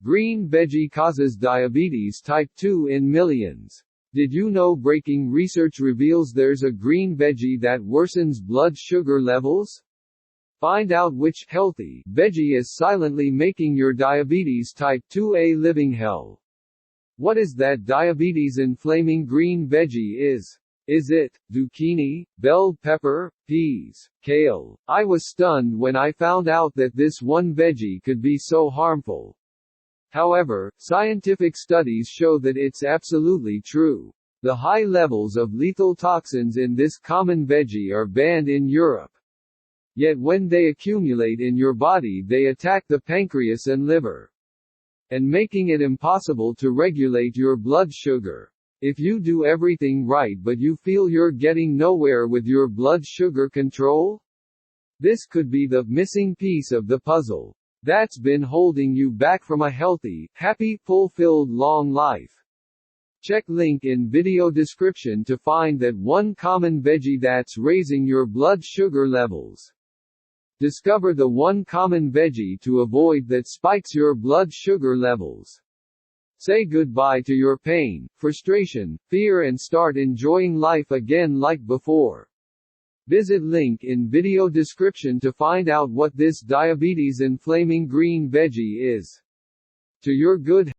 Green veggie causes diabetes type 2 in millions. Did you know breaking research reveals there's a green veggie that worsens blood sugar levels? Find out which healthy veggie is silently making your diabetes type 2 a living hell. What is that diabetes inflaming green veggie is? Is it zucchini, bell pepper, peas, kale? I was stunned when I found out that this one veggie could be so harmful. However, scientific studies show that it's absolutely true. The high levels of lethal toxins in this common veggie are banned in Europe. Yet when they accumulate in your body, they attack the pancreas and liver, and making it impossible to regulate your blood sugar. If you do everything right but you feel you're getting nowhere with your blood sugar control, this could be the missing piece of the puzzle that's been holding you back from a healthy, happy, fulfilled long life. Check link in video description to find that one common veggie that's raising your blood sugar levels. Discover the one common veggie to avoid that spikes your blood sugar levels. Say goodbye to your pain, frustration, fear and start enjoying life again like before. Visit link in video description to find out what this diabetes inflaming green veggie is. To your good